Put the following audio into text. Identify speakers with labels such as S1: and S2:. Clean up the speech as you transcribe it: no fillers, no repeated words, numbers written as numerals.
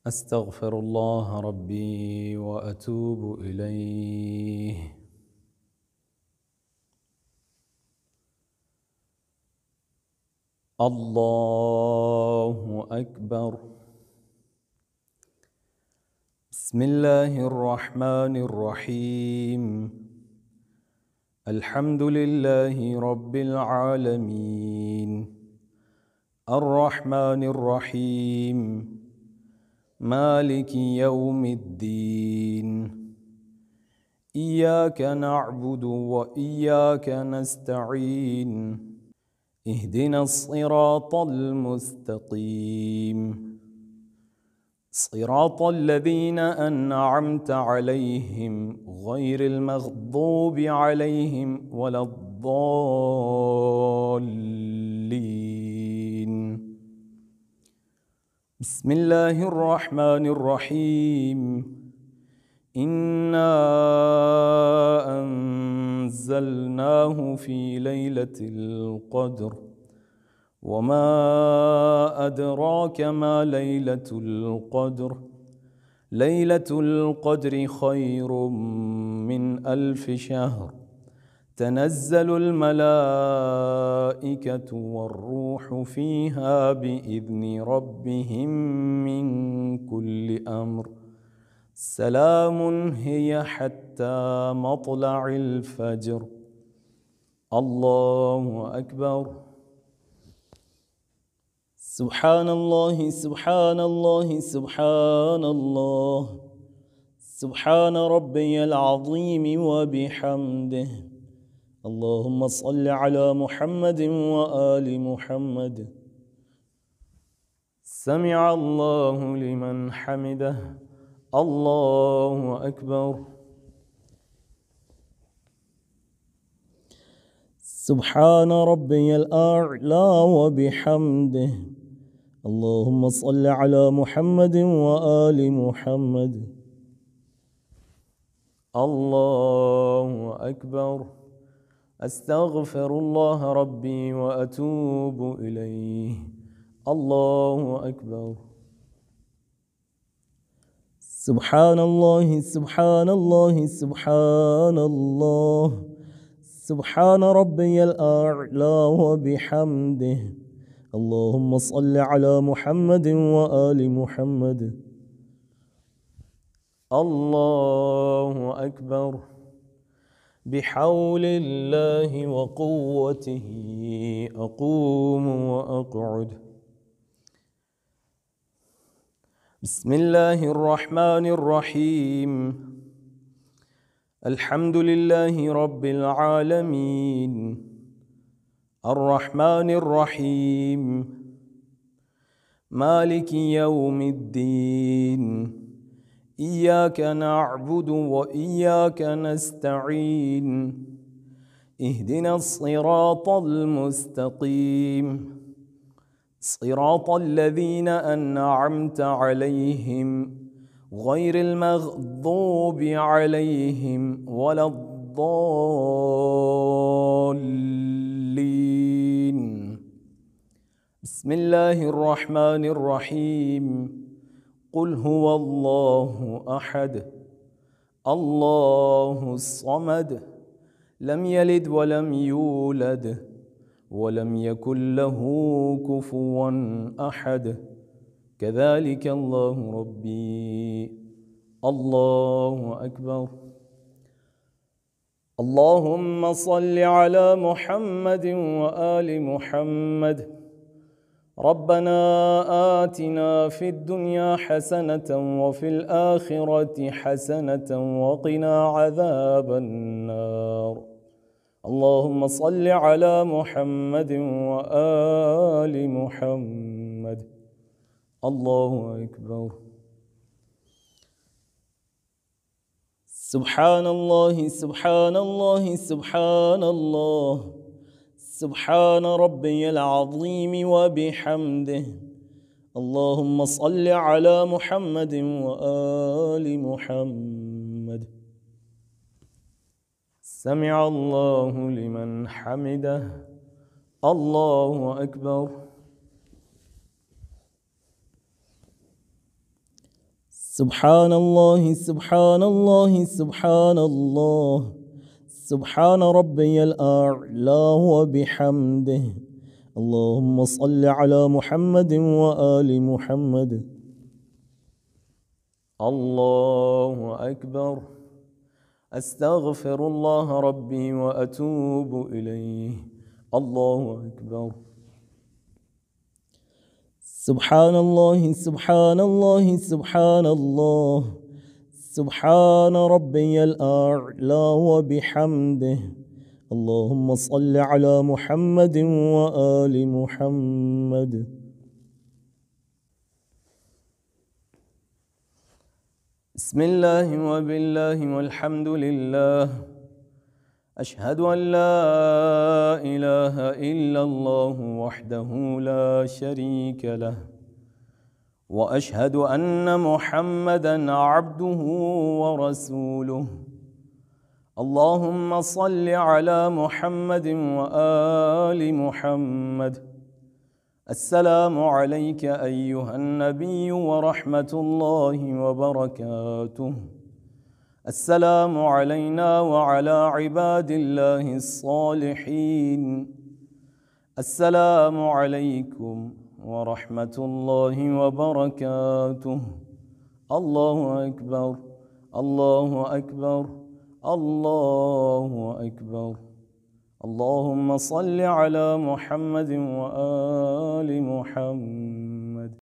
S1: أستغفر الله ربي وأتوب إليه. الله أكبر. بسم الله الرحمن الرحيم. الحمد لله رب العالمين الرحمن الرحيم مالك يوم الدين. إياك نعبد وإياك نستعين. اهدنا الصراط المستقيم صراط الذين أنعمت عليهم غير المغضوب عليهم ولا الضالين. بسم الله الرحمن الرحيم. إنا أنزلناه في ليلة القدر وما أدراك ما ليلة القدر. ليلة القدر خير من 1000 شهر. تنزل الملائكة والروح فيها بإذن ربهم من كل أمر. سلام هي حتى مطلع الفجر. الله أكبر. سبحان الله سبحان الله سبحان الله. سبحان ربي العظيم وبحمده. اللهم صل على محمد وآل محمد. سمع الله لمن حمده. الله أكبر. سبحان ربي الأعلى وبحمده. اللهم صل على محمد وآل محمد. الله أكبر. أستغفر الله ربي وأتوب إليه. الله أكبر. سبحان الله سبحان الله سبحان الله. سبحان ربي الأعلى وبحمده. اللهم صل على محمد وآل محمد. الله أكبر. بحول الله وقوته أقوم وأقعد. بسم الله الرحمن الرحيم. الحمد لله رب العالمين الرحمن الرحيم مالك يوم الدين. إياك نعبد وإياك نستعين. اهدنا الصراط المستقيم صراط الذين أنعمت عليهم غير المغضوب عليهم ولا الضالين. بسم الله الرحمن الرحيم. قل هو الله أحد الله الصمد لم يلد ولم يولد ولم يكن له كفوا أحد. كذلك الله ربي. الله أكبر. اللهم صل على محمد وآل محمد. ربنا آتنا في الدنيا حسنة وفي الآخرة حسنة وقنا عذاب النار. اللهم صل على محمد وآل محمد. الله أكبر. سبحان الله سبحان الله سبحان الله. سبحان ربي العظيم وبحمده. اللهم صل على محمد وآل محمد. سمع الله لمن حمده. الله أكبر. سبحان الله سبحان الله سبحان الله سبحان ربي الأعلى وبحمده. اللهم صل على محمد وآل محمد. الله أكبر. أستغفر الله ربي وأتوب إليه. الله أكبر. سبحان الله سبحان الله سبحان الله سبحان ربي الأعلى وبحمده. اللهم صل على محمد وآل محمد. بسم الله وبالله والحمد لله. أشهد أن لا إله إلا الله وحده لا شريك له، وأشهد أن محمدًا عبده ورسوله. اللهم صل على محمد وآل محمد. السلام عليك أيها النبي ورحمة الله وبركاته. السلام علينا وعلى عباد الله الصالحين. السلام عليكم ورحمة الله وبركاته. الله أكبر الله أكبر الله أكبر. اللهم صل على محمد وآل محمد.